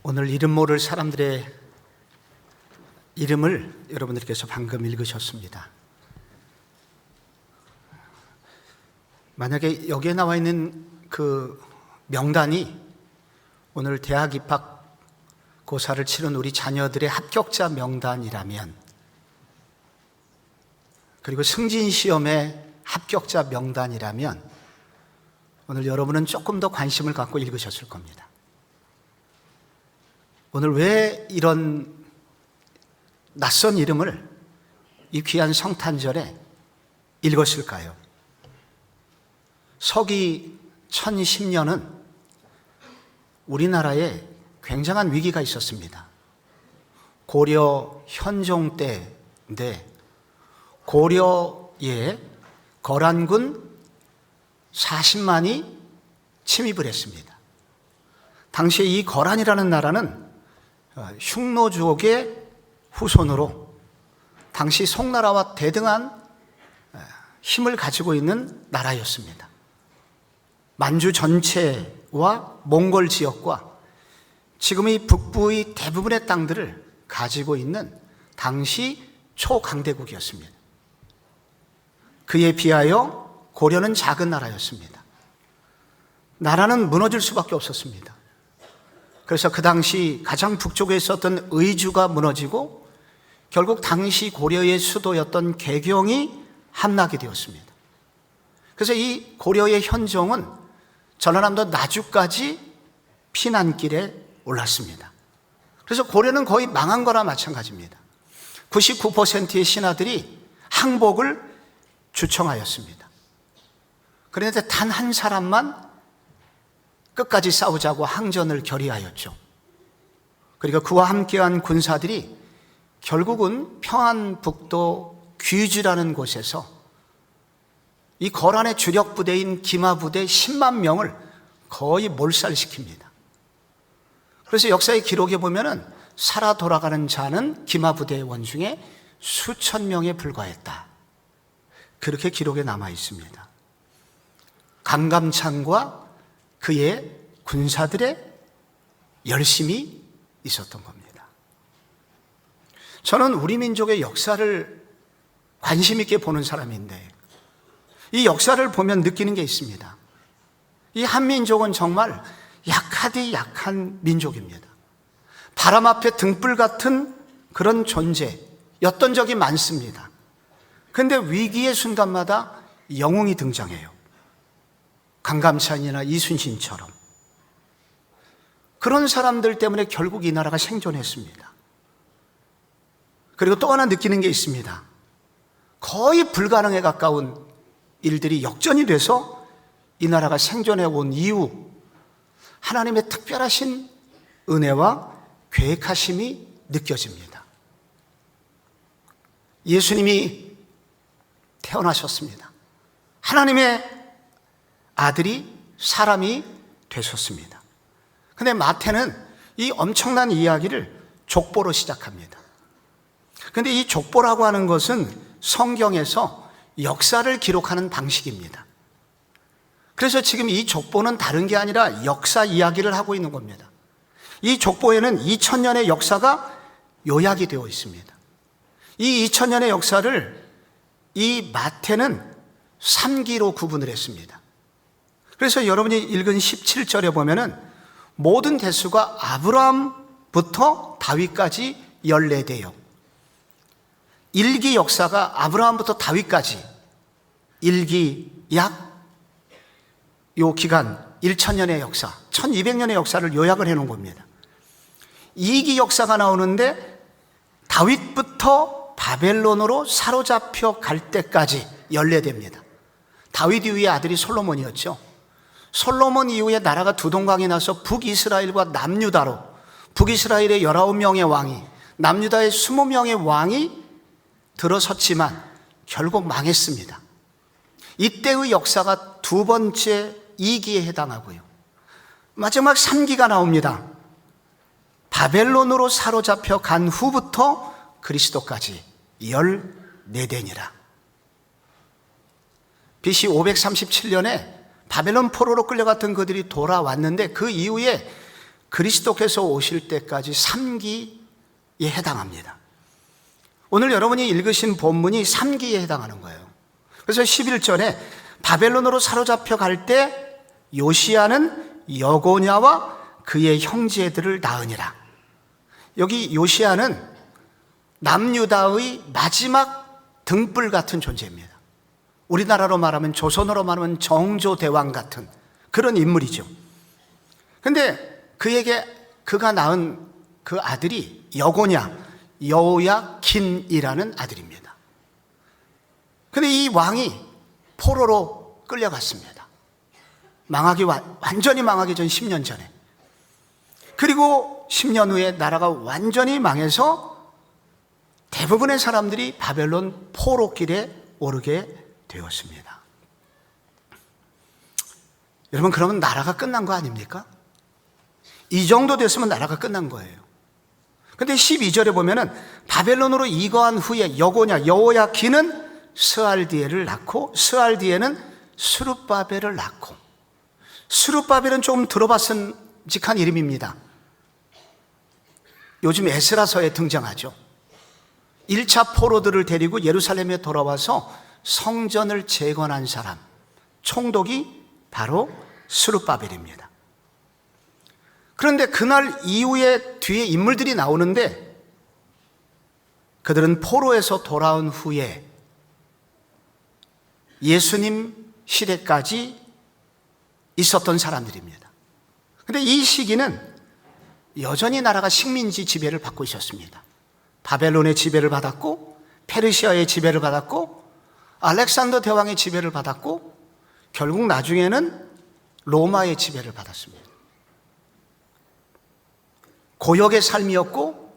오늘 이름 모를 사람들의 이름을 여러분들께서 방금 읽으셨습니다. 만약에 여기에 나와 있는 그 명단이 오늘 대학 입학 고사를 치른 우리 자녀들의 합격자 명단이라면, 그리고 승진 시험의 합격자 명단이라면 오늘 여러분은 조금 더 관심을 갖고 읽으셨을 겁니다. 오늘 왜 이런 낯선 이름을 이 귀한 성탄절에 읽었을까요? 서기 1010년은 우리나라에 굉장한 위기가 있었습니다. 고려 현종 때인데 고려에 거란군 40만이 침입을 했습니다. 당시에 이 거란이라는 나라는 흉노족의 후손으로 당시 송나라와 대등한 힘을 가지고 있는 나라였습니다. 만주 전체와 몽골 지역과 지금의 북부의 대부분의 땅들을 가지고 있는 당시 초강대국이었습니다. 그에 비하여 고려는 작은 나라였습니다. 나라는 무너질 수밖에 없었습니다. 그래서 그 당시 가장 북쪽에 있었던 의주가 무너지고 결국 당시 고려의 수도였던 개경이 함락이 되었습니다. 그래서 이 고려의 현종은 전라남도 나주까지 피난길에 올랐습니다. 그래서 고려는 거의 망한 거나 마찬가지입니다. 99%의 신하들이 항복을 주청하였습니다. 그런데 단 한 사람만 끝까지 싸우자고 항전을 결의하였죠. 그리고 그와 함께한 군사들이 결국은 평안북도 귀주라는 곳에서 이 거란의 주력 부대인 기마부대 10만 명을 거의 몰살시킵니다. 그래서 역사의 기록에 보면은 살아 돌아가는 자는 기마부대의 원중에 수천 명에 불과했다, 그렇게 기록에 남아 있습니다. 강감찬과 그의 군사들의 열심이 있었던 겁니다. 저는 우리 민족의 역사를 관심 있게 보는 사람인데 이 역사를 보면 느끼는 게 있습니다. 이 한민족은 정말 약하디 약한 민족입니다. 바람 앞에 등불 같은 그런 존재였던 적이 많습니다. 그런데 위기의 순간마다 영웅이 등장해요. 강감찬이나 이순신처럼. 그런 사람들 때문에 결국 이 나라가 생존했습니다. 그리고 또 하나 느끼는 게 있습니다. 거의 불가능에 가까운 일들이 역전이 돼서 이 나라가 생존해 온 이유, 하나님의 특별하신 은혜와 계획하심이 느껴집니다. 예수님이 태어나셨습니다. 하나님의 아들이 사람이 되셨습니다. 근데 마태는 이 엄청난 이야기를 족보로 시작합니다. 근데 이 족보라고 하는 것은 성경에서 역사를 기록하는 방식입니다. 그래서 지금 이 족보는 다른 게 아니라 역사 이야기를 하고 있는 겁니다. 이 족보에는 2000년의 역사가 요약이 되어 있습니다. 이 2000년의 역사를 이 마태는 3기로 구분을 했습니다. 그래서 여러분이 읽은 17절에 보면은 모든 대수가 아브라함부터 다윗까지 14대요. 1기 역사가 아브라함부터 다윗까지 1기 약 요 기간 1000년의 역사, 1200년의 역사를 요약을 해놓은 겁니다. 2기 역사가 나오는데 다윗부터 바벨론으로 사로잡혀 갈 때까지 14대입니다. 다윗 이후의 아들이 솔로몬이었죠. 솔로몬 이후에 나라가 두 동강이 나서 북이스라엘과 남유다로 북이스라엘의 19명의 왕이, 남유다의 20명의 왕이 들어섰지만 결국 망했습니다. 이때의 역사가 두 번째 2기에 해당하고요. 마지막 3기가 나옵니다. 바벨론으로 사로잡혀 간 후부터 그리스도까지 14대니라. BC 537년에 바벨론 포로로 끌려갔던 그들이 돌아왔는데 그 이후에 그리스도께서 오실 때까지 3기에 해당합니다. 오늘 여러분이 읽으신 본문이 3기에 해당하는 거예요. 그래서 11절에 바벨론으로 사로잡혀 갈 때 요시야는 여고냐와 그의 형제들을 낳으니라. 여기 요시야는 남유다의 마지막 등불 같은 존재입니다. 우리나라로 말하면, 조선어로 말하면 정조대왕 같은 그런 인물이죠. 근데 그가 낳은 그 아들이 여고냐, 여호야긴이라는 아들입니다. 근데 이 왕이 포로로 끌려갔습니다. 완전히 망하기 전 10년 전에. 그리고 10년 후에 나라가 완전히 망해서 대부분의 사람들이 바벨론 포로길에 오르게 되었습니다. 여러분, 그러면 나라가 끝난 거 아닙니까? 이 정도 됐으면 나라가 끝난 거예요. 근데 12절에 보면은 바벨론으로 이거한 후에 여고냐, 여호야긴은 스알디엘을 낳고, 스알디엘은 스룹바벨을 낳고. 스룹바벨은 좀 들어봤음직한 이름입니다. 요즘 에스라서에 등장하죠. 1차 포로들을 데리고 예루살렘에 돌아와서 성전을 재건한 사람, 총독이 바로 스룹바벨입니다. 그런데 그날 이후에 뒤에 인물들이 나오는데 그들은 포로에서 돌아온 후에 예수님 시대까지 있었던 사람들입니다. 그런데 이 시기는 여전히 나라가 식민지 지배를 받고 있었습니다. 바벨론의 지배를 받았고, 페르시아의 지배를 받았고, 알렉산더 대왕의 지배를 받았고, 결국 나중에는 로마의 지배를 받았습니다. 고역의 삶이었고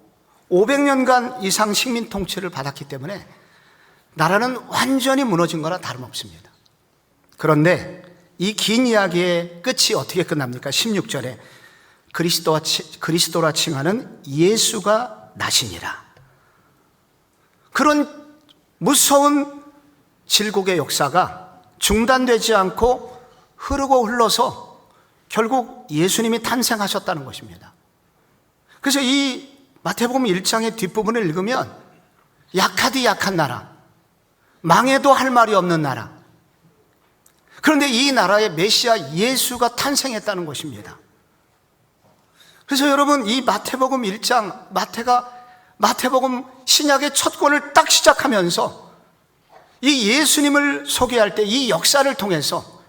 500년간 이상 식민 통치를 받았기 때문에 나라는 완전히 무너진 거나 다름없습니다. 그런데 이 긴 이야기의 끝이 어떻게 끝납니까? 16절에 그리스도라 칭하는 예수가 나시니라. 그런 무서운 질곡의 역사가 중단되지 않고 흐르고 흘러서 결국 예수님이 탄생하셨다는 것입니다. 그래서 이 마태복음 1장의 뒷부분을 읽으면 약하디 약한 나라, 망해도 할 말이 없는 나라, 그런데 이 나라의 메시아 예수가 탄생했다는 것입니다. 그래서 여러분, 이 마태복음 1장, 마태복음 신약의 첫 권을 딱 시작하면서 이 예수님을 소개할 때 이 역사를 통해서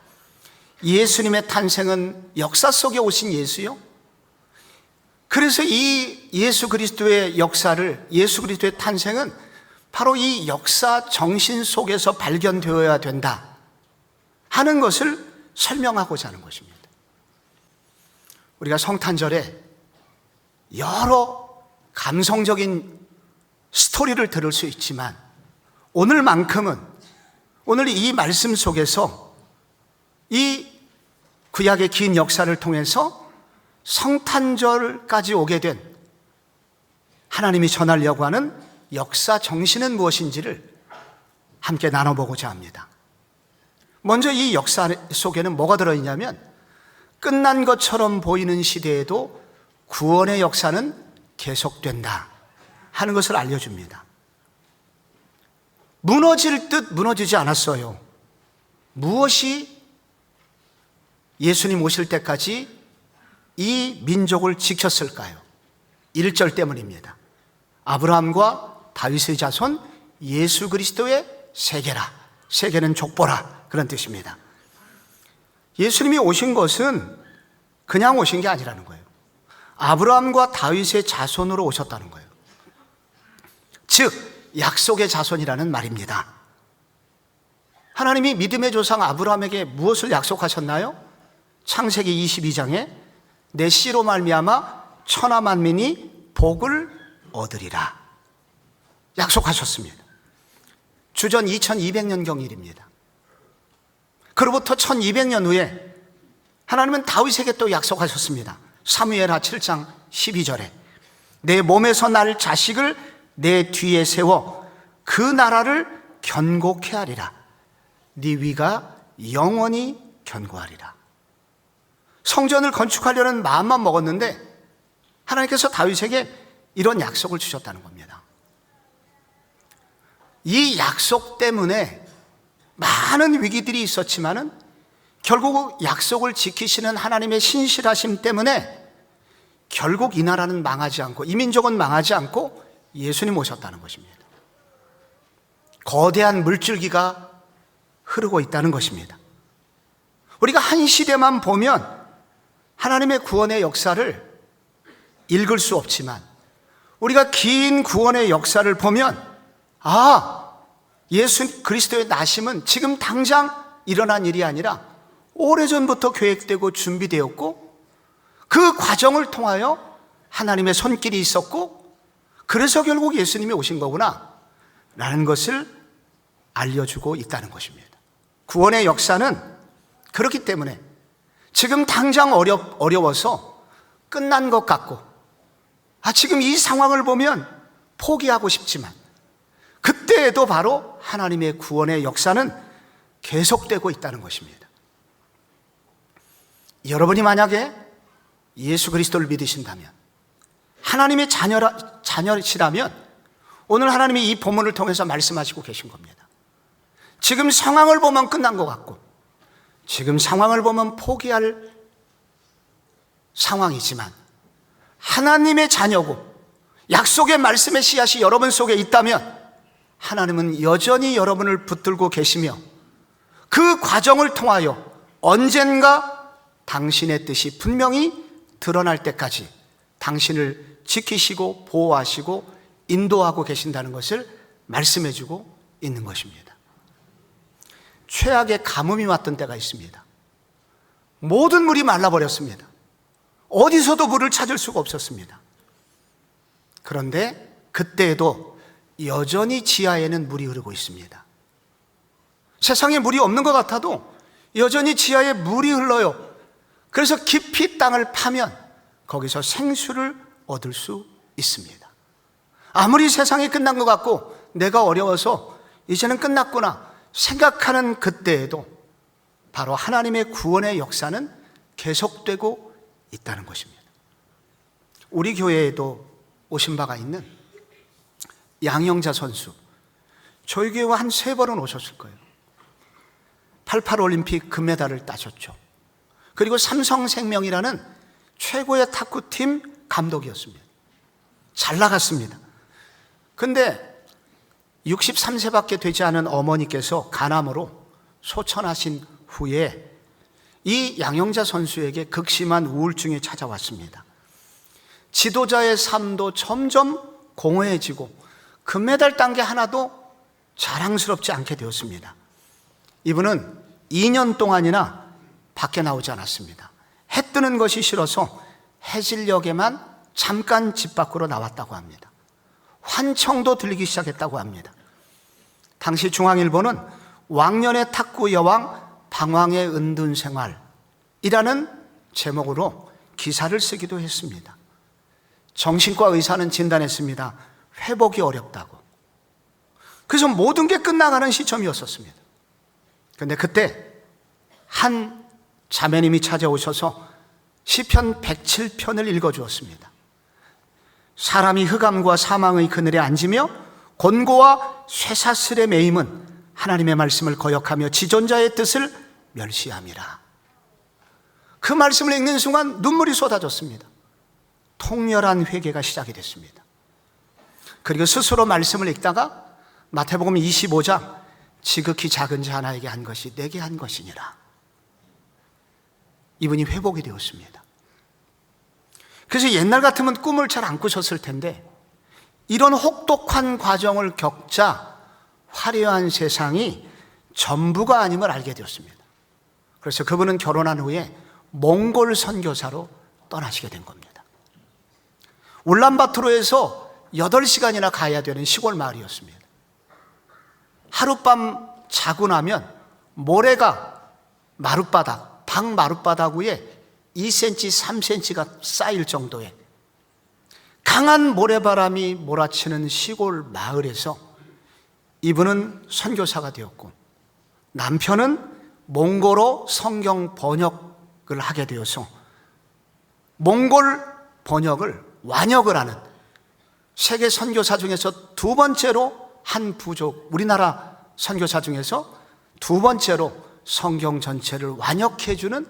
예수님의 탄생은 역사 속에 오신 예수요, 그래서 이 예수 그리스도의 역사를, 예수 그리스도의 탄생은 바로 이 역사 정신 속에서 발견되어야 된다 하는 것을 설명하고자 하는 것입니다. 우리가 성탄절에 여러 감성적인 스토리를 들을 수 있지만 오늘만큼은, 오늘 이 말씀 속에서 이 구약의 긴 역사를 통해서 성탄절까지 오게 된 하나님이 전하려고 하는 역사 정신은 무엇인지를 함께 나눠보고자 합니다. 먼저 이 역사 속에는 뭐가 들어있냐면, 끝난 것처럼 보이는 시대에도 구원의 역사는 계속된다 하는 것을 알려줍니다. 무너질 듯 무너지지 않았어요. 무엇이 예수님 오실 때까지 이 민족을 지켰을까요? 1절 때문입니다. 아브라함과 다윗의 자손 예수 그리스도의 세계라. 세계는 족보라, 그런 뜻입니다. 예수님이 오신 것은 그냥 오신 게 아니라는 거예요. 아브라함과 다윗의 자손으로 오셨다는 거예요. 즉 약속의 자손이라는 말입니다. 하나님이 믿음의 조상 아브라함에게 무엇을 약속하셨나요? 창세기 22장에 내 씨로 말미암아 천하 만민이 복을 얻으리라 약속하셨습니다. 주전 2200년경 일입니다. 그로부터 1200년 후에 하나님은 다윗에게 또 약속하셨습니다. 사무엘하 7장 12절에 내 몸에서 날 자식을 내 뒤에 세워 그 나라를 견고케 하리라. 네 위가 영원히 견고하리라. 성전을 건축하려는 마음만 먹었는데 하나님께서 다윗에게 이런 약속을 주셨다는 겁니다. 이 약속 때문에 많은 위기들이 있었지만은 결국 약속을 지키시는 하나님의 신실하심 때문에 결국 이 나라는 망하지 않고, 이 민족은 망하지 않고 예수님 오셨다는 것입니다. 거대한 물줄기가 흐르고 있다는 것입니다. 우리가 한 시대만 보면 하나님의 구원의 역사를 읽을 수 없지만, 우리가 긴 구원의 역사를 보면 예수 그리스도의 나심은 지금 당장 일어난 일이 아니라 오래전부터 계획되고 준비되었고, 그 과정을 통하여 하나님의 손길이 있었고, 그래서 결국 예수님이 오신 거구나 라는 것을 알려주고 있다는 것입니다. 구원의 역사는 그렇기 때문에 지금 당장 어려워서 끝난 것 같고, 지금 이 상황을 보면 포기하고 싶지만, 그때에도 바로 하나님의 구원의 역사는 계속되고 있다는 것입니다. 여러분이 만약에 예수 그리스도를 믿으신다면, 하나님의 자녀시라면 오늘 하나님이 이 본문을 통해서 말씀하시고 계신 겁니다. 지금 상황을 보면 끝난 것 같고, 지금 상황을 보면 포기할 상황이지만, 하나님의 자녀고 약속의 말씀의 씨앗이 여러분 속에 있다면 하나님은 여전히 여러분을 붙들고 계시며, 그 과정을 통하여 언젠가 당신의 뜻이 분명히 드러날 때까지 당신을 지키시고 보호하시고 인도하고 계신다는 것을 말씀해 주고 있는 것입니다. 최악의 가뭄이 왔던 때가 있습니다. 모든 물이 말라버렸습니다. 어디서도 물을 찾을 수가 없었습니다. 그런데 그때에도 여전히 지하에는 물이 흐르고 있습니다. 세상에 물이 없는 것 같아도 여전히 지하에 물이 흘러요. 그래서 깊이 땅을 파면 거기서 생수를 얻을 수 있습니다. 아무리 세상이 끝난 것 같고 내가 어려워서 이제는 끝났구나 생각하는 그때에도 바로 하나님의 구원의 역사는 계속되고 있다는 것입니다. 우리 교회에도 오신 바가 있는 양영자 선수, 저희 교회와 한 3번은 오셨을 거예요. 88 올림픽 금메달을 따셨죠. 그리고 삼성생명이라는 최고의 탁구팀 감독이었습니다. 잘 나갔습니다. 근데 63세밖에 되지 않은 어머니께서 간암으로 소천하신 후에 이 양영자 선수에게 극심한 우울증이 찾아왔습니다. 지도자의 삶도 점점 공허해지고 금메달 딴 게 하나도 자랑스럽지 않게 되었습니다. 이분은 2년 동안이나 밖에 나오지 않았습니다. 해 뜨는 것이 싫어서 해질녘에만 잠깐 집 밖으로 나왔다고 합니다. 환청도 들리기 시작했다고 합니다. 당시 중앙일보는 왕년의 탁구 여왕 방황의 은둔 생활이라는 제목으로 기사를 쓰기도 했습니다. 정신과 의사는 진단했습니다. 회복이 어렵다고. 그래서 모든 게 끝나가는 시점이었었습니다. 그런데 그때 한 자매님이 찾아오셔서 시편 107편을 읽어주었습니다. 사람이 흑암과 사망의 그늘에 앉으며 곤고와 쇠사슬에 매임은 하나님의 말씀을 거역하며 지존자의 뜻을 멸시함이라. 그 말씀을 읽는 순간 눈물이 쏟아졌습니다. 통렬한 회개가 시작이 됐습니다. 그리고 스스로 말씀을 읽다가 마태복음 25장 지극히 작은 자 하나에게 한 것이 내게 한 것이니라. 이분이 회복이 되었습니다. 그래서 옛날 같으면 꿈을 잘 안 꾸셨을 텐데 이런 혹독한 과정을 겪자 화려한 세상이 전부가 아님을 알게 되었습니다. 그래서 그분은 결혼한 후에 몽골 선교사로 떠나시게 된 겁니다. 울란바토르에서 8시간이나 가야 되는 시골 마을이었습니다. 하룻밤 자고 나면 모래가 마룻바닥, 방 마룻바닥 위에 2cm, 3cm가 쌓일 정도의 강한 모래바람이 몰아치는 시골 마을에서 이분은 선교사가 되었고 남편은 몽골어 성경 번역을 하게 되어서 몽골 번역을 완역을 하는 세계 선교사 중에서 두 번째로 한 부족, 우리나라 선교사 중에서 두 번째로 성경 전체를 완역해주는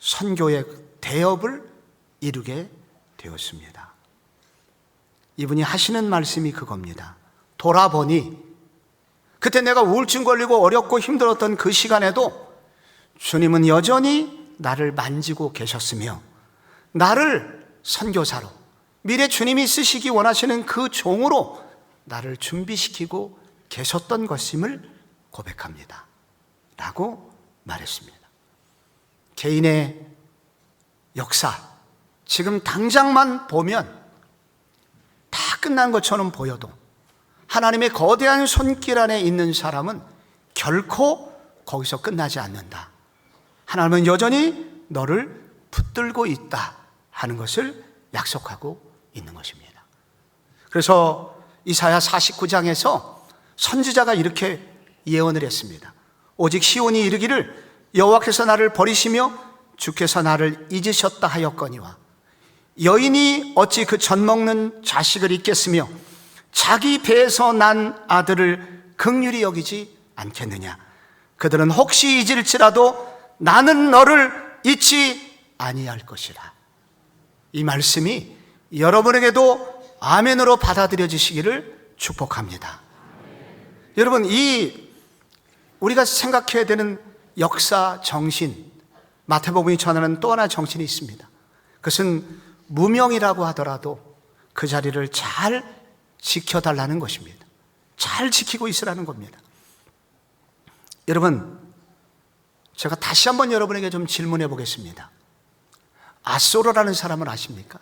선교의 대업을 이루게 되었습니다. 이분이 하시는 말씀이 그겁니다. 돌아보니 그때 내가 우울증 걸리고 어렵고 힘들었던 그 시간에도 주님은 여전히 나를 만지고 계셨으며 나를 선교사로, 미래 주님이 쓰시기 원하시는 그 종으로 나를 준비시키고 계셨던 것임을 고백합니다 라고 말했습니다. 개인의 역사, 지금 당장만 보면 다 끝난 것처럼 보여도 하나님의 거대한 손길 안에 있는 사람은 결코 거기서 끝나지 않는다. 하나님은 여전히 너를 붙들고 있다 하는 것을 약속하고 있는 것입니다. 그래서 이사야 49장에서 선지자가 이렇게 예언을 했습니다. 오직 시온이 이르기를 여호와께서 나를 버리시며 주께서 나를 잊으셨다 하였거니와 여인이 어찌 그 젖먹는 자식을 잊겠으며 자기 배에서 난 아들을 긍휼히 여기지 않겠느냐. 그들은 혹시 잊을지라도 나는 너를 잊지 아니할 것이라. 이 말씀이 여러분에게도 아멘으로 받아들여지시기를 축복합니다. 여러분, 우리가 생각해야 되는 역사 정신, 마태복음이 전하는 또 하나 정신이 있습니다. 그것은 무명이라고 하더라도 그 자리를 잘 지켜달라는 것입니다. 잘 지키고 있으라는 겁니다. 여러분, 제가 다시 한번 여러분에게 좀 질문해 보겠습니다. 아소로라는 사람을 아십니까?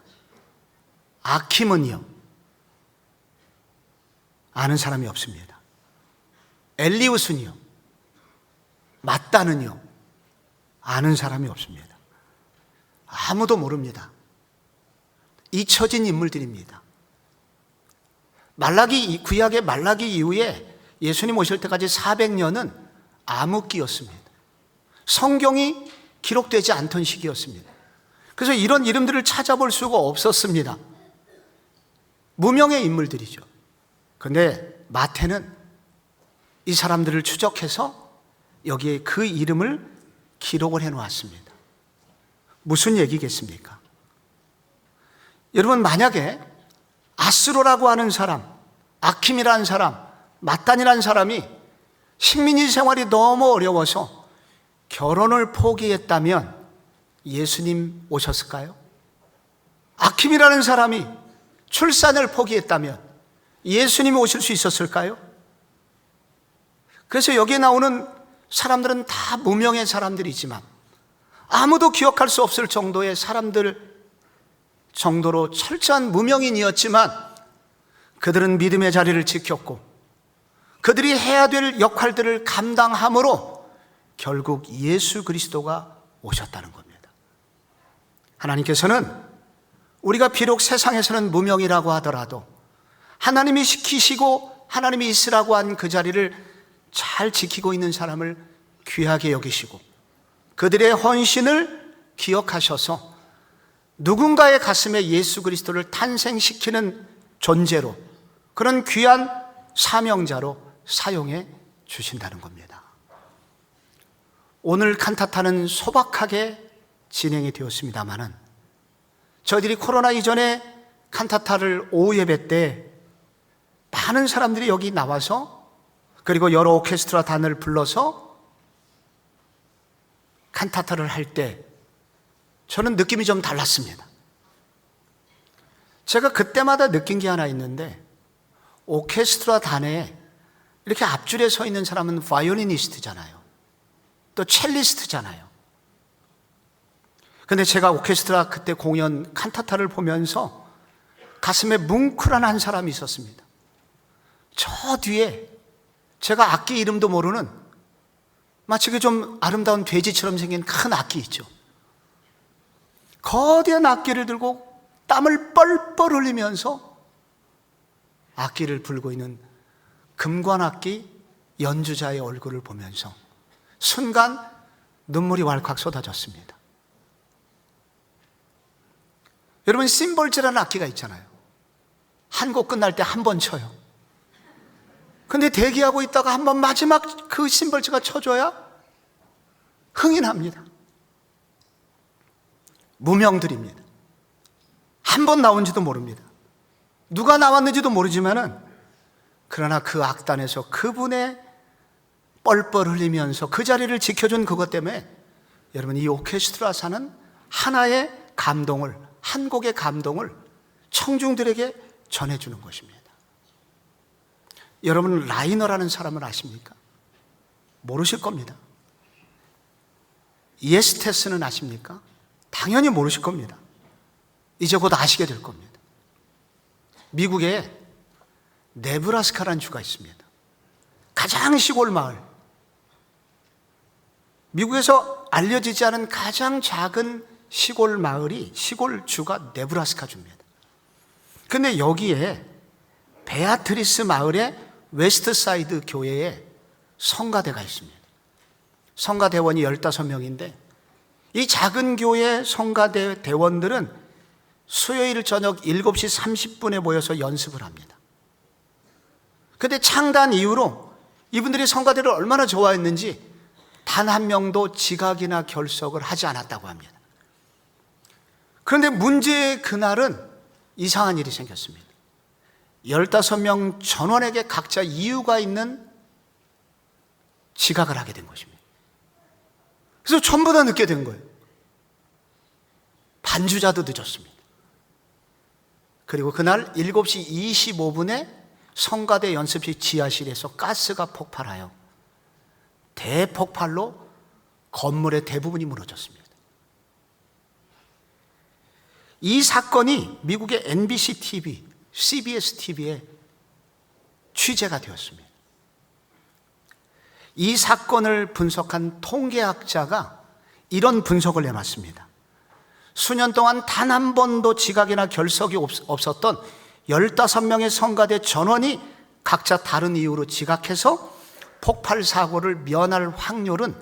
아킴은요? 아는 사람이 없습니다. 엘리우스는요? 마따는요? 아는 사람이 없습니다. 아무도 모릅니다. 잊혀진 인물들입니다. 구약의 말라기 이후에 예수님 오실 때까지 400년은 암흑기였습니다. 성경이 기록되지 않던 시기였습니다. 그래서 이런 이름들을 찾아볼 수가 없었습니다. 무명의 인물들이죠. 그런데 마태는 이 사람들을 추적해서 여기에 그 이름을 기록을 해놓았습니다. 무슨 얘기겠습니까? 여러분, 만약에 아스로라고 하는 사람, 아킴이라는 사람, 마단이라는 사람이 식민지 생활이 너무 어려워서 결혼을 포기했다면 예수님 오셨을까요? 아킴이라는 사람이 출산을 포기했다면 예수님이 오실 수 있었을까요? 그래서 여기에 나오는 사람들은 다 무명의 사람들이지만 아무도 기억할 수 없을 정도의 사람들 정도로 철저한 무명인이었지만 그들은 믿음의 자리를 지켰고 그들이 해야 될 역할들을 감당함으로 결국 예수 그리스도가 오셨다는 겁니다. 하나님께서는 우리가 비록 세상에서는 무명이라고 하더라도 하나님이 시키시고 하나님이 있으라고 한 그 자리를 잘 지키고 있는 사람을 귀하게 여기시고 그들의 헌신을 기억하셔서 누군가의 가슴에 예수 그리스도를 탄생시키는 존재로, 그런 귀한 사명자로 사용해 주신다는 겁니다. 오늘 칸타타는 소박하게 진행이 되었습니다마는 저희들이 코로나 이전에 칸타타를 오후 예배 때 많은 사람들이 여기 나와서 그리고 여러 오케스트라 단을 불러서 칸타타를 할 때 저는 느낌이 좀 달랐습니다. 제가 그때마다 느낀 게 하나 있는데, 오케스트라 단에 이렇게 앞줄에 서 있는 사람은 바이올리니스트잖아요. 또 첼리스트잖아요. 근데 제가 오케스트라 그때 공연 칸타타를 보면서 가슴에 뭉클한 한 사람이 있었습니다. 저 뒤에 제가 악기 이름도 모르는 마치 그 좀 아름다운 돼지처럼 생긴 큰 악기 있죠. 거대한 악기를 들고 땀을 뻘뻘 흘리면서 악기를 불고 있는 금관악기 연주자의 얼굴을 보면서 순간 눈물이 왈칵 쏟아졌습니다. 여러분, 심벌즈라는 악기가 있잖아요. 한 곡 끝날 때 한 번 쳐요. 근데 대기하고 있다가 한 번 마지막 그 심벌즈가 쳐줘야 흥이 납니다. 무명들입니다. 한 번 나온지도 모릅니다. 누가 나왔는지도 모르지만은, 그러나 그 악단에서 그분의 뻘뻘 흘리면서 그 자리를 지켜준 그것 때문에 여러분, 이 오케스트라사는 하나의 감동을, 한 곡의 감동을 청중들에게 전해주는 것입니다. 여러분, 라이너라는 사람을 아십니까? 모르실 겁니다. 예스테스는 아십니까? 당연히 모르실 겁니다. 이제 곧 아시게 될 겁니다. 미국에 네브라스카라는 주가 있습니다. 가장 시골 마을, 미국에서 알려지지 않은 가장 작은 시골 마을이, 시골 주가 네브라스카 주입니다. 그런데 여기에 베아트리스 마을의 웨스트사이드 교회에 성가대가 있습니다. 성가대원이 15명인데 이 작은 교회 성가대 대원들은 수요일 저녁 7시 30분에 모여서 연습을 합니다. 그런데 창단 이후로 이분들이 성가대를 얼마나 좋아했는지 단 한 명도 지각이나 결석을 하지 않았다고 합니다. 그런데 문제의 그날은 이상한 일이 생겼습니다. 15명 전원에게 각자 이유가 있는 지각을 하게 된 것입니다. 그래서 전부 다 늦게 된 거예요. 반주자도 늦었습니다. 그리고 그날 7시 25분에 성가대 연습실 지하실에서 가스가 폭발하여 대폭발로 건물의 대부분이 무너졌습니다. 이 사건이 미국의 NBC TV, CBS TV에 취재가 되었습니다. 이 사건을 분석한 통계학자가 이런 분석을 내놨습니다. 수년 동안 단 한 번도 지각이나 결석이 없었던 15명의 성가대 전원이 각자 다른 이유로 지각해서 폭발 사고를 면할 확률은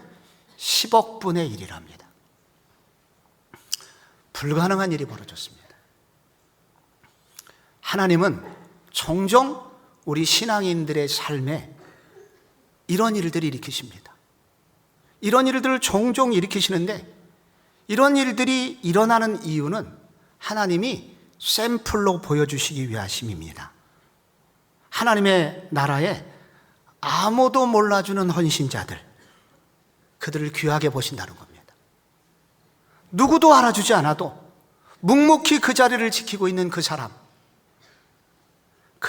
10억 분의 1이랍니다. 불가능한 일이 벌어졌습니다. 하나님은 종종 우리 신앙인들의 삶에 이런 일들을 일으키십니다. 이런 일들을 종종 일으키시는데, 이런 일들이 일어나는 이유는 하나님이 샘플로 보여주시기 위하심입니다. 하나님의 나라에 아무도 몰라주는 헌신자들, 그들을 귀하게 보신다는 겁니다. 누구도 알아주지 않아도 묵묵히 그 자리를 지키고 있는 그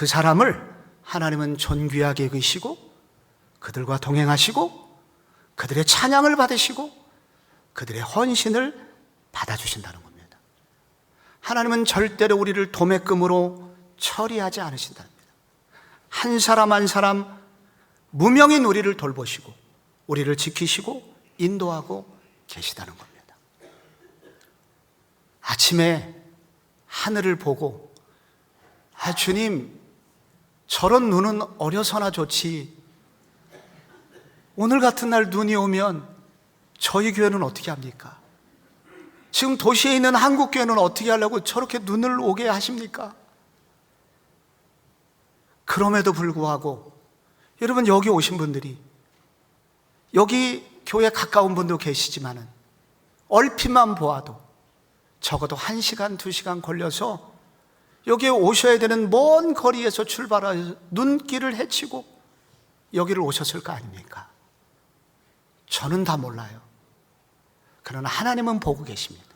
사람을 하나님은 존귀하게 여기시고 그들과 동행하시고 그들의 찬양을 받으시고 그들의 헌신을 받아주신다는 겁니다. 하나님은 절대로 우리를 도매금으로 처리하지 않으신답니다. 한 사람 한 사람 무명인 우리를 돌보시고 우리를 지키시고 인도하고 계시다는 겁니다. 아침에 하늘을 보고 주님, 저런 눈은 어려서나 좋지, 오늘 같은 날 눈이 오면 저희 교회는 어떻게 합니까? 지금 도시에 있는 한국 교회는 어떻게 하려고 저렇게 눈을 오게 하십니까? 그럼에도 불구하고 여러분, 여기 오신 분들이, 여기 교회 가까운 분도 계시지만은 얼핏만 보아도 적어도 1시간, 2시간 걸려서 여기에 오셔야 되는 먼 거리에서 출발해서 눈길을 헤치고 여기를 오셨을 거 아닙니까? 저는 다 몰라요. 그러나 하나님은 보고 계십니다.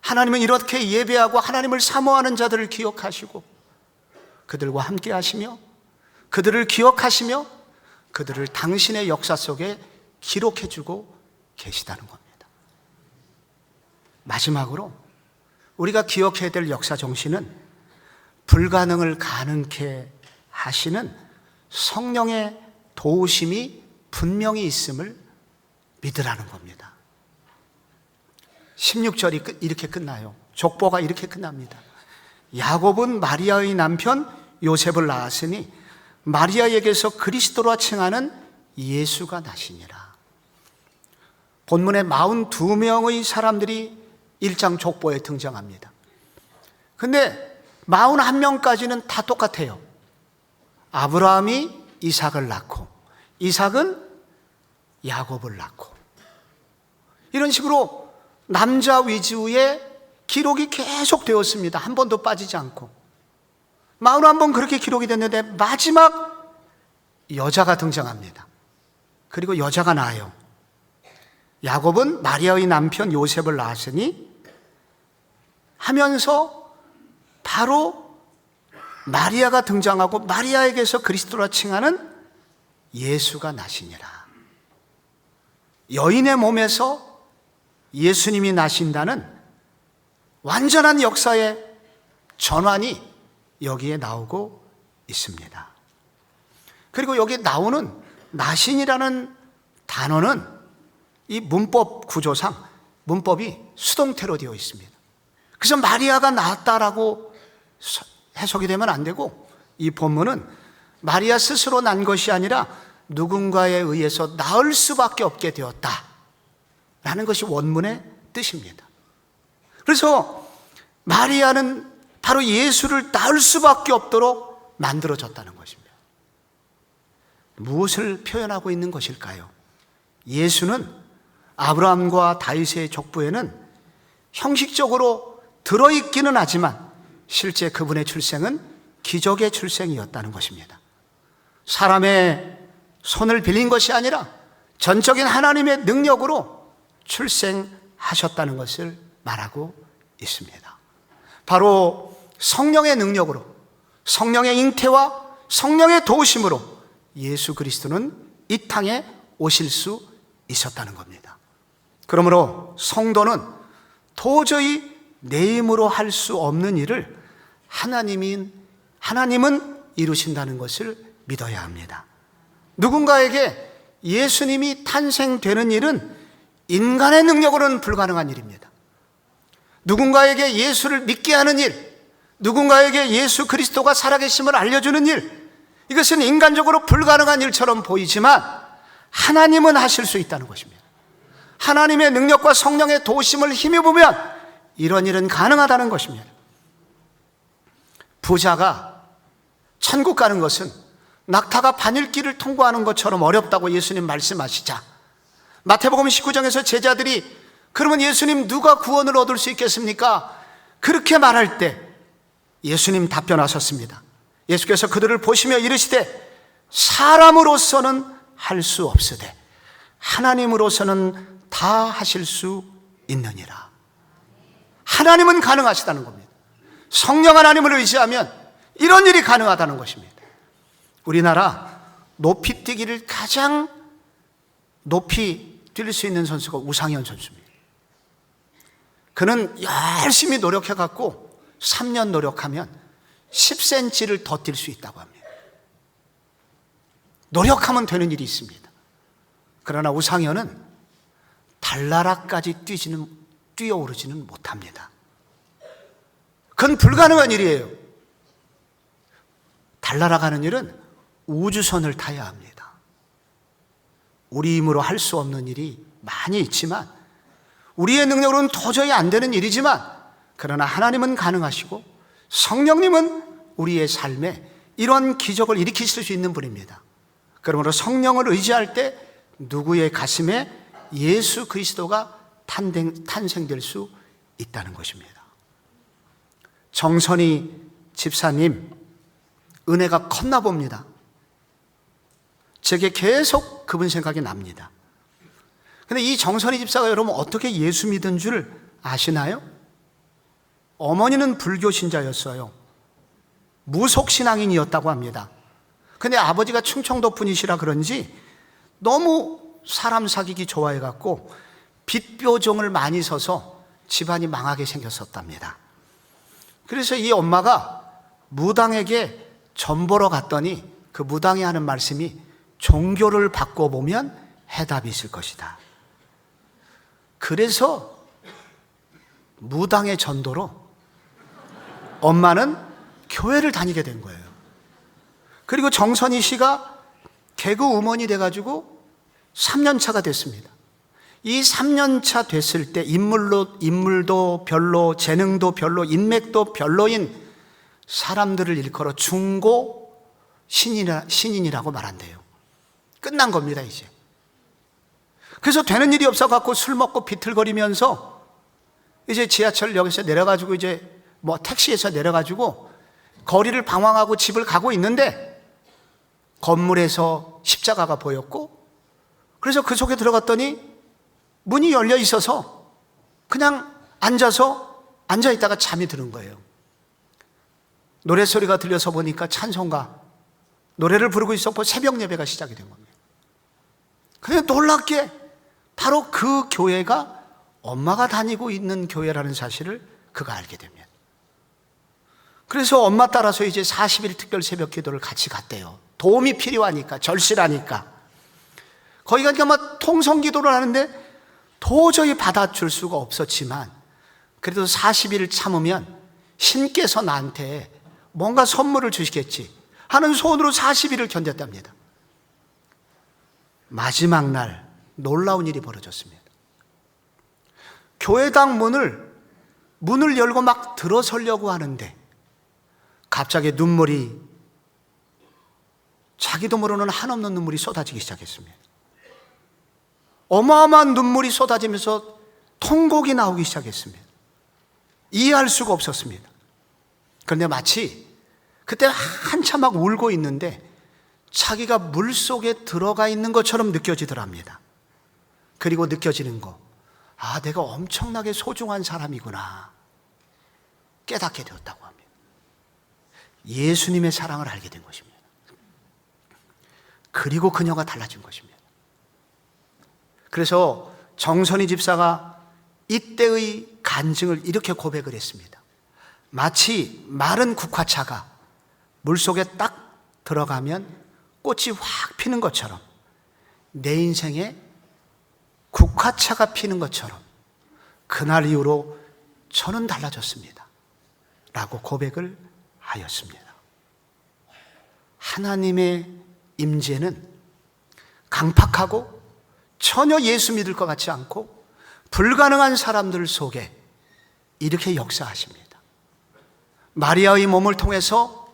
하나님은 이렇게 예배하고 하나님을 사모하는 자들을 기억하시고 그들과 함께 하시며 그들을 기억하시며 그들을 당신의 역사 속에 기록해주고 계시다는 겁니다. 마지막으로 우리가 기억해야 될 역사 정신은 불가능을 가능케 하시는 성령의 도우심이 분명히 있음을 믿으라는 겁니다. 16절이 이렇게 끝나요. 족보가 이렇게 끝납니다. 야곱은 마리아의 남편 요셉을 낳았으니 마리아에게서 그리스도라 칭하는 예수가 나시니라. 본문에 42명의 사람들이 1장 족보에 등장합니다. 근데 41명까지는 다 똑같아요. 아브라함이 이삭을 낳고 이삭은 야곱을 낳고, 이런 식으로 남자 위주의 기록이 계속 되었습니다. 한 번도 빠지지 않고. 41번 그렇게 기록이 됐는데 마지막 여자가 등장합니다. 그리고 여자가 낳아요. 야곱은 마리아의 남편 요셉을 낳았으니 하면서 바로 마리아가 등장하고 마리아에게서 그리스도라 칭하는 예수가 나시니라. 여인의 몸에서 예수님이 나신다는 완전한 역사의 전환이 여기에 나오고 있습니다. 그리고 여기 나오는 나신이라는 단어는 이 문법 구조상 문법이 수동태로 되어 있습니다. 그래서 마리아가 낳았다라고 해석이 되면 안 되고, 이 본문은 마리아 스스로 난 것이 아니라 누군가에 의해서 낳을 수밖에 없게 되었다 라는 것이 원문의 뜻입니다. 그래서 마리아는 바로 예수를 낳을 수밖에 없도록 만들어졌다는 것입니다. 무엇을 표현하고 있는 것일까요? 예수는 아브라함과 다윗의 족보에는 형식적으로 들어있기는 하지만 실제 그분의 출생은 기적의 출생이었다는 것입니다. 사람의 손을 빌린 것이 아니라 전적인 하나님의 능력으로 출생하셨다는 것을 말하고 있습니다. 바로 성령의 능력으로, 성령의 잉태와 성령의 도우심으로 예수 그리스도는 이 땅에 오실 수 있었다는 겁니다. 그러므로 성도는 도저히 내 힘으로 할 수 없는 일을 하나님은 이루신다는 것을 믿어야 합니다. 누군가에게 예수님이 탄생되는 일은 인간의 능력으로는 불가능한 일입니다. 누군가에게 예수를 믿게 하는 일, 누군가에게 예수 그리스도가 살아계심을 알려주는 일, 이것은 인간적으로 불가능한 일처럼 보이지만 하나님은 하실 수 있다는 것입니다. 하나님의 능력과 성령의 도우심을 힘입으면 이런 일은 가능하다는 것입니다. 부자가 천국 가는 것은 낙타가 바늘길을 통과하는 것처럼 어렵다고 예수님 말씀하시자, 마태복음 19장에서 제자들이 그러면 예수님 누가 구원을 얻을 수 있겠습니까? 그렇게 말할 때 예수님 답변하셨습니다. 예수께서 그들을 보시며 이르시되 사람으로서는 할 수 없으되 하나님으로서는 다 하실 수 있느니라. 하나님은 가능하시다는 겁니다. 성령 하나님을 의지하면 이런 일이 가능하다는 것입니다. 우리나라 높이 뛰기를 가장 높이 뛸 수 있는 선수가 우상현 선수입니다. 그는 열심히 노력해갖고 3년 노력하면 10cm를 더 뛸 수 있다고 합니다. 노력하면 되는 일이 있습니다. 그러나 우상현은 달나라까지 뛰어오르지는 못합니다. 그건 불가능한 일이에요. 달나라 가는 일은 우주선을 타야 합니다. 우리 힘으로 할 수 없는 일이 많이 있지만, 우리의 능력으로는 도저히 안 되는 일이지만, 그러나 하나님은 가능하시고 성령님은 우리의 삶에 이런 기적을 일으키실 수 있는 분입니다. 그러므로 성령을 의지할 때 누구의 가슴에 예수 그리스도가 탄생될 수 있다는 것입니다. 정선희 집사님 은혜가 컸나 봅니다. 제게 계속 그분 생각이 납니다. 근데 이 정선희 집사가 여러분 어떻게 예수 믿은 줄 아시나요? 어머니는 불교 신자였어요. 무속신앙인이었다고 합니다. 근데 아버지가 충청도 분이시라 그런지 너무 사람 사귀기 좋아해갖고 빚벼종을 많이 서서 집안이 망하게 생겼었답니다. 그래서 이 엄마가 무당에게 점 보러 갔더니 그 무당이 하는 말씀이 종교를 바꿔보면 해답이 있을 것이다. 그래서 무당의 전도로 엄마는 교회를 다니게 된 거예요. 그리고 정선희 씨가 개그우먼이 돼가지고 3년 차가 됐습니다. 이 3년차 됐을 때 인물도 별로, 재능도 별로, 인맥도 별로인 사람들을 일컬어 중고 신인이라고 말한대요. 끝난 겁니다, 이제. 그래서 되는 일이 없어갖고 술 먹고 비틀거리면서 이제 지하철역에서 내려가지고 이제 택시에서 내려가지고 거리를 방황하고 집을 가고 있는데 건물에서 십자가가 보였고, 그래서 그 속에 들어갔더니 문이 열려 있어서 그냥 앉아있다가 잠이 드는 거예요. 노래소리가 들려서 보니까 찬송가 노래를 부르고 있었고 새벽 예배가 시작이 된 겁니다. 그런데 놀랍게 바로 그 교회가 엄마가 다니고 있는 교회라는 사실을 그가 알게 됩니다. 그래서 엄마 따라서 이제 40일 특별 새벽 기도를 같이 갔대요. 도움이 필요하니까, 절실하니까. 거기 가니까 막 통성 기도를 하는데 도저히 받아줄 수가 없었지만 그래도 40일 참으면 신께서 나한테 뭔가 선물을 주시겠지 하는 소원으로 40일을 견뎠답니다. 마지막 날 놀라운 일이 벌어졌습니다. 교회당 문을 열고 막 들어서려고 하는데 갑자기 눈물이, 자기도 모르는 한없는 눈물이 쏟아지기 시작했습니다. 어마어마한 눈물이 쏟아지면서 통곡이 나오기 시작했습니다. 이해할 수가 없었습니다. 그런데 마치 그때 한참 막 울고 있는데 자기가 물속에 들어가 있는 것처럼 느껴지더랍니다. 그리고 느껴지는 거, 내가 엄청나게 소중한 사람이구나 깨닫게 되었다고 합니다. 예수님의 사랑을 알게 된 것입니다. 그리고 그녀가 달라진 것입니다. 그래서 정선희 집사가 이때의 간증을 이렇게 고백을 했습니다. 마치 마른 국화차가 물속에 딱 들어가면 꽃이 확 피는 것처럼 내 인생에 국화차가 피는 것처럼 그날 이후로 저는 달라졌습니다 라고 고백을 하였습니다. 하나님의 임재는 강팍하고 전혀 예수 믿을 것 같지 않고 불가능한 사람들 속에 이렇게 역사하십니다. 마리아의 몸을 통해서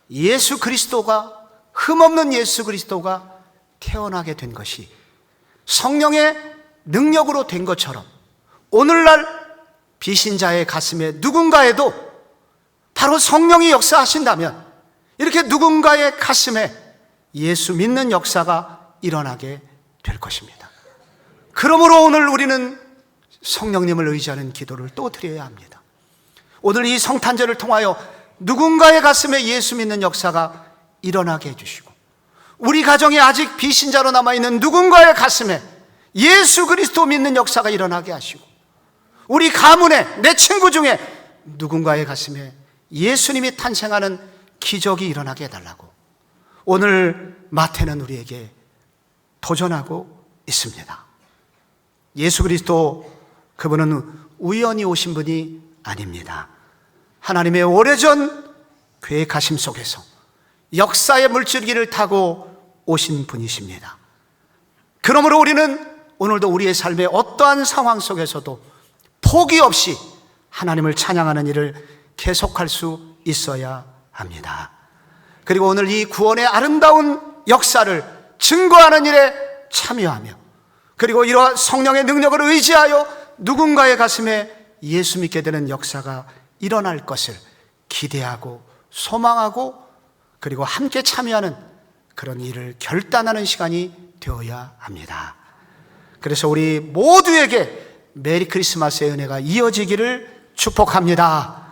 예수 그리스도가, 흠없는 예수 그리스도가 태어나게 된 것이 성령의 능력으로 된 것처럼 오늘날 비신자의 가슴에 누군가에도 바로 성령이 역사하신다면 이렇게 누군가의 가슴에 예수 믿는 역사가 일어나게 될 것입니다. 그러므로 오늘 우리는 성령님을 의지하는 기도를 또 드려야 합니다. 오늘 이 성탄절을 통하여 누군가의 가슴에 예수 믿는 역사가 일어나게 해주시고, 우리 가정에 아직 비신자로 남아있는 누군가의 가슴에 예수 그리스도 믿는 역사가 일어나게 하시고, 우리 가문에, 내 친구 중에 누군가의 가슴에 예수님이 탄생하는 기적이 일어나게 해달라고 오늘 마태는 우리에게 도전하고 있습니다. 예수 그리스도, 그분은 우연히 오신 분이 아닙니다. 하나님의 오래전 계획하심 속에서 역사의 물줄기를 타고 오신 분이십니다. 그러므로 우리는 오늘도 우리의 삶의 어떠한 상황 속에서도 포기 없이 하나님을 찬양하는 일을 계속할 수 있어야 합니다. 그리고 오늘 이 구원의 아름다운 역사를 증거하는 일에 참여하며, 그리고 이러한 성령의 능력을 의지하여 누군가의 가슴에 예수 믿게 되는 역사가 일어날 것을 기대하고 소망하고, 그리고 함께 참여하는 그런 일을 결단하는 시간이 되어야 합니다. 그래서 우리 모두에게 메리 크리스마스의 은혜가 이어지기를 축복합니다.